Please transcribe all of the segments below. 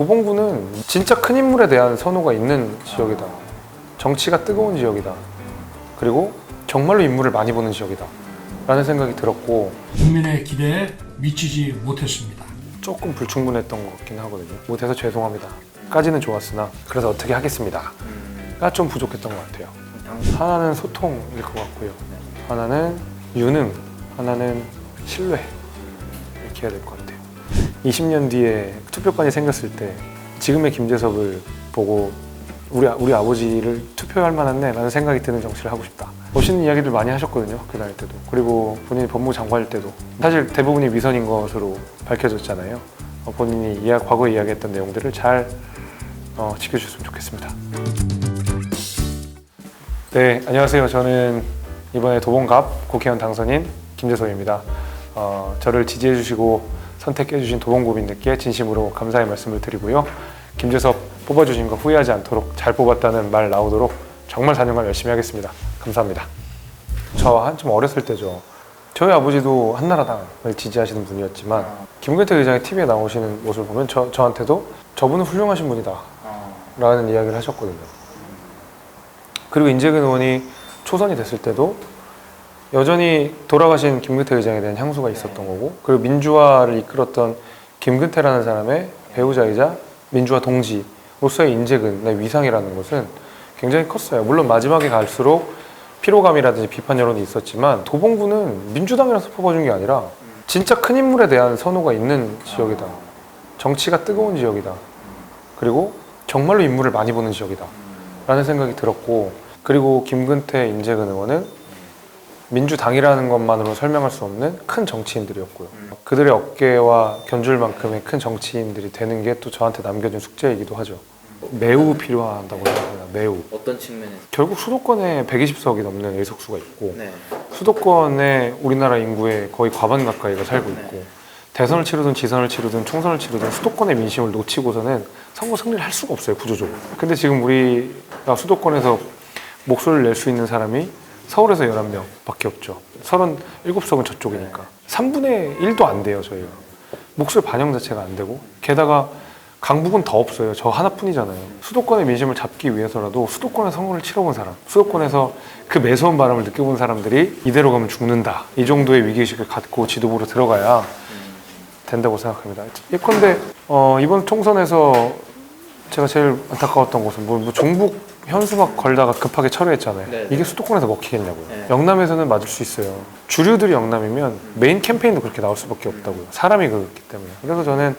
도봉구는 진짜 큰 인물에 대한 선호가 있는 지역이다. 정치가 뜨거운 지역이다. 그리고 정말로 인물을 많이 보는 지역이다 라는 생각이 들었고, 국민의 기대에 미치지 못했습니다. 조금 불충분했던 것 같긴 하거든요. 못해서 죄송합니다 까지는 좋았으나 그래서 어떻게 하겠습니다 가 좀 부족했던 것 같아요. 하나는 소통일 것 같고요, 하나는 유능, 하나는 신뢰, 이렇게 해야 될 것 같아요. 20년 뒤에 투표권이 생겼을 때 지금의 김재섭을 보고 우리 아버지를 투표할 만하네 라는 생각이 드는 정치를 하고 싶다. 멋있는 이야기들 많이 하셨거든요, 그날 때도. 그리고 본인이 법무부 장관일 때도 사실 대부분이 위선인 것으로 밝혀졌잖아요. 본인이 과거에 이야기했던 내용들을 잘 지켜주셨으면 좋겠습니다. 네, 안녕하세요. 저는 이번에 도봉갑 국회의원 당선인 김재섭입니다. 저를 지지해주시고 선택해주신 도봉구민들께 진심으로 감사의 말씀을 드리고요. 김재섭 뽑아주신 거 후회하지 않도록, 잘 뽑았다는 말 나오도록 정말 4년간 열심히 하겠습니다. 감사합니다. 저 한참 어렸을 때죠. 저희 아버지도 한나라당을 지지하시는 분이었지만 김근태 의장이 TV에 나오시는 모습을 보면 저한테도 저분은 훌륭하신 분이다 라는 이야기를 하셨거든요. 그리고 인재근 의원이 초선이 됐을 때도 여전히 돌아가신 김근태 의장에 대한 향수가 있었던 거고, 그리고 민주화를 이끌었던 김근태라는 사람의 배우자이자 민주화 동지로서의 인재근의 위상이라는 것은 굉장히 컸어요. 물론 마지막에 갈수록 피로감이라든지 비판 여론이 있었지만 도봉구는 민주당이라서 뽑아준 게 아니라 진짜 큰 인물에 대한 선호가 있는 지역이다. 정치가 뜨거운 지역이다. 그리고 정말로 인물을 많이 보는 지역이다 라는 생각이 들었고, 그리고 김근태, 인재근 의원은 민주당이라는 것만으로 설명할 수 없는 큰 정치인들이었고요. 그들의 어깨와 견줄 만큼의 큰 정치인들이 되는 게 또 저한테 남겨준 숙제이기도 하죠. 매우 필요하다고 생각합니다. 매우. 어떤 측면에서? 결국 수도권에 120석이 넘는 의석수가 있고, 수도권에 우리나라 인구의 거의 과반 가까이가 살고 있고, 대선을 치르든 지선을 치르든 총선을 치르든 수도권의 민심을 놓치고서는 선거 승리를 할 수가 없어요, 구조적으로. 근데 지금 우리가 수도권에서 목소리를 낼 수 있는 사람이 서울에서 11명 밖에 없죠. 37석은 저쪽이니까 3분의 1도 안 돼요. 저희가 목소리 반영 자체가 안 되고, 게다가 강북은 더 없어요. 저 하나뿐이잖아요. 수도권의 민심을 잡기 위해서라도 수도권에서 선거를 치러본 사람, 수도권에서 그 매서운 바람을 느껴본 사람들이 이대로 가면 죽는다, 이 정도의 위기의식을 갖고 지도부로 들어가야 된다고 생각합니다. 예컨대 이번 총선에서 제가 제일 안타까웠던 것은 뭐 종북 현수막 걸다가 급하게 철회했잖아요. 네네. 이게 수도권에서 먹히겠냐고요. 네. 영남에서는 맞을 수 있어요. 주류들이 영남이면 메인 캠페인도 그렇게 나올 수밖에 없다고요. 사람이 그렇기 때문에. 그래서 저는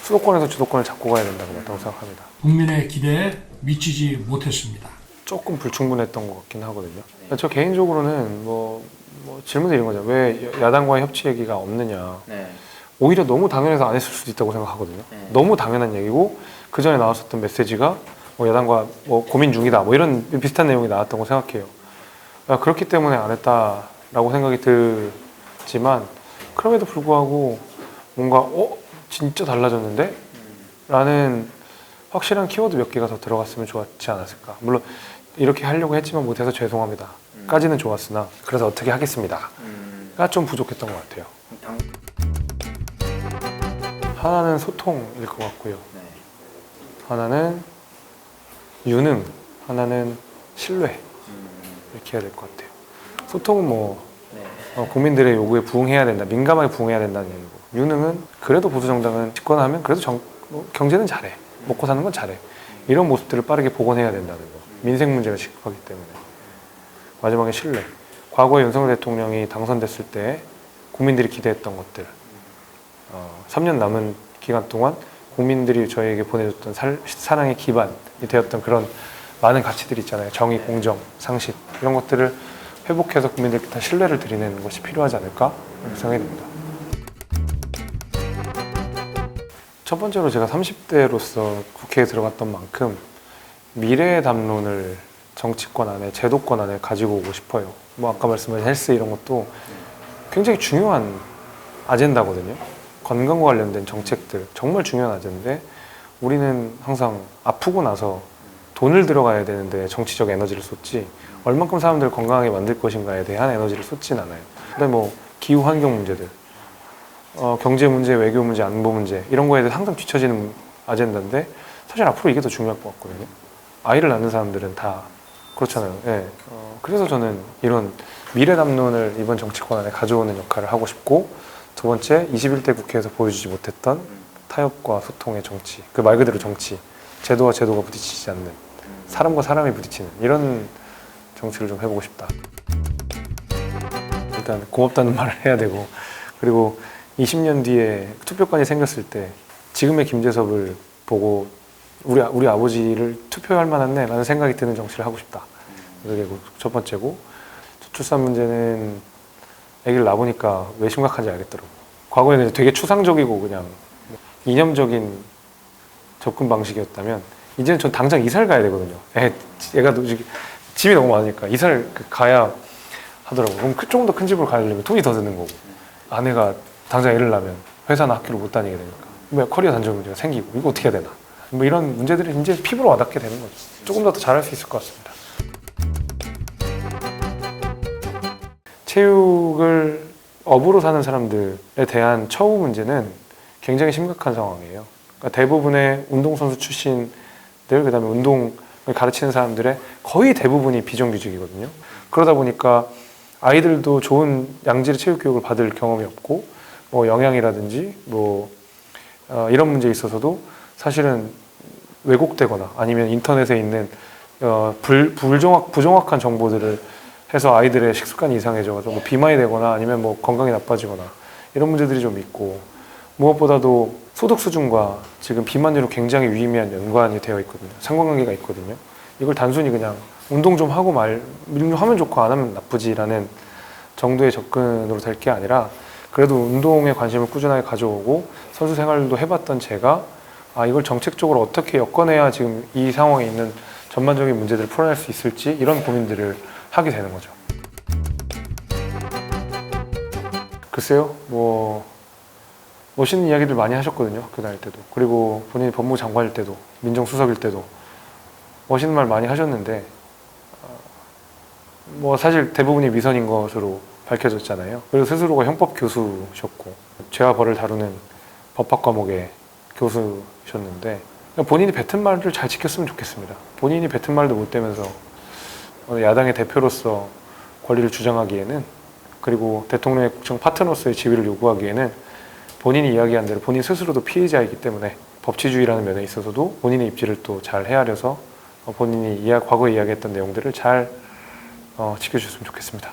수도권에서 주도권을 잡고 가야 된다고 생각합니다. 국민의 기대에 미치지 못했습니다. 조금 불충분했던 것 같긴 하거든요. 저 개인적으로는 뭐 질문 드린 거죠. 왜 야당과의 협치 얘기가 없느냐. 오히려 너무 당연해서 안 했을 수도 있다고 생각하거든요. 너무 당연한 얘기고, 그 전에 나왔었던 메시지가 야당과 고민 중이다, 이런 비슷한 내용이 나왔다고 생각해요. 그렇기 때문에 안 했다라고 생각이 들지만, 그럼에도 불구하고 뭔가 진짜 달라졌는데? 라는 확실한 키워드 몇 개가 더 들어갔으면 좋았지 않았을까. 물론 이렇게 하려고 했지만 못해서 죄송합니다 까지는 좋았으나 그래서 어떻게 하겠습니다 가 좀 부족했던 것 같아요. 하나는 소통일 것 같고요, 하나는 유능, 하나는 신뢰, 이렇게 해야 될 것 같아요. 소통은 국민들의 요구에 부응해야 된다, 민감하게 부응해야 된다는 얘기고, 유능은 그래도 보수정당은 집권하면 그래도 경제는 잘해, 먹고 사는 건 잘해, 이런 모습들을 빠르게 복원해야 된다는 거. 민생 문제가 시급하기 때문에. 마지막에 신뢰. 과거에 윤석열 대통령이 당선됐을 때 국민들이 기대했던 것들, 3년 남은 기간 동안 국민들이 저희에게 보내줬던 사랑의 기반이 되었던 그런 많은 가치들이 있잖아요. 정의, 공정, 상식, 이런 것들을 회복해서 국민들께 다 신뢰를 드리는 것이 필요하지 않을까 생각이 듭니다. 첫 번째로 제가 30대로서 국회에 들어갔던 만큼 미래의 담론을 정치권 안에, 제도권 안에 가지고 오고 싶어요. 아까 말씀하신 헬스 이런 것도 굉장히 중요한 아젠다거든요. 건강과 관련된 정책들 정말 중요한 아젠다인데, 우리는 항상 아프고 나서 돈을 들어가야 되는데 정치적 에너지를 쏟지, 얼만큼 사람들을 건강하게 만들 것인가에 대한 에너지를 쏟진 않아요. 근데 기후 환경 문제들, 경제 문제, 외교 문제, 안보 문제, 이런 거에 대해서 항상 뒤처지는 아젠다인데 사실 앞으로 이게 더 중요할 것 같거든요. 아이를 낳는 사람들은 다 그렇잖아요. 예. 그래서 저는 이런 미래 담론을 이번 정치권 안에 가져오는 역할을 하고 싶고, 두 번째 21대 국회에서 보여주지 못했던 타협과 소통의 정치, 그 말 그대로 정치, 제도와 제도가 부딪히지 않는, 사람과 사람이 부딪히는 이런 정치를 좀 해보고 싶다. 일단 고맙다는 말을 해야 되고, 그리고 20년 뒤에 투표권이 생겼을 때 지금의 김재섭을 보고 우리 아버지를 투표할 만하네 라는 생각이 드는 정치를 하고 싶다. 그게 첫 번째고, 저출산 문제는 아기를 낳아보니까 왜 심각한지 알겠더라고요. 과거에는 되게 추상적이고 그냥 이념적인 접근 방식이었다면 이제는 전 당장 이사를 가야 되거든요. 애가 집이 너무 많으니까 이사를 가야 하더라고요. 그럼 조금 더 큰 집으로 가려면 돈이 더 드는 거고, 아내가 당장 애를 낳으면 회사나 학교를 못 다니게 되니까 뭐 커리어 단절 문제가 생기고, 이거 어떻게 해야 되나, 뭐 이런 문제들이 이제 피부로 와닿게 되는 거죠. 조금 더 잘할 수 있을 것 같습니다. 체육을 업으로 사는 사람들에 대한 처우 문제는 굉장히 심각한 상황이에요. 그러니까 대부분의 운동선수 출신들, 그 다음에 운동을 가르치는 사람들의 거의 대부분이 비정규직이거든요. 그러다 보니까 아이들도 좋은 양질의 체육 교육을 받을 경험이 없고, 뭐 영양이라든지 뭐 이런 문제에 있어서도 사실은 왜곡되거나 아니면 인터넷에 있는 부정확한 정보들을 해서 아이들의 식습관이 이상해져서 뭐 비만이 되거나 아니면 뭐 건강이 나빠지거나 이런 문제들이 좀 있고, 무엇보다도 소득 수준과 지금 비만율은 굉장히 유의미한 연관이 되어 있거든요. 상관관계가 있거든요. 이걸 단순히 그냥 운동 좀 하고 하면 좋고 안 하면 나쁘지라는 정도의 접근으로 될 게 아니라, 그래도 운동에 관심을 꾸준하게 가져오고 선수 생활도 해봤던 제가 이걸 정책적으로 어떻게 엮어내야 지금 이 상황에 있는 전반적인 문제들을 풀어낼 수 있을지, 이런 고민들을 하게 되는 거죠. 글쎄요, 뭐 멋있는 이야기들 많이 하셨거든요. 학교 다닐 때도, 그리고 본인이 법무부 장관일 때도, 민정수석일 때도 멋있는 말 많이 하셨는데, 뭐 사실 대부분이 위선인 것으로 밝혀졌잖아요. 그리고 스스로가 형법 교수셨고 죄와 벌을 다루는 법학 과목의 교수셨는데, 본인이 뱉은 말을 잘 지켰으면 좋겠습니다. 본인이 뱉은 말도 못 대면서 야당의 대표로서 권리를 주장하기에는, 그리고 대통령의 국정 파트너로서의 지위를 요구하기에는 본인이 이야기한 대로 본인 스스로도 피해자이기 때문에 법치주의라는 면에 있어서도 본인의 입지를 또 잘 헤아려서 본인이 과거에 이야기했던 내용들을 잘 지켜주셨으면 좋겠습니다.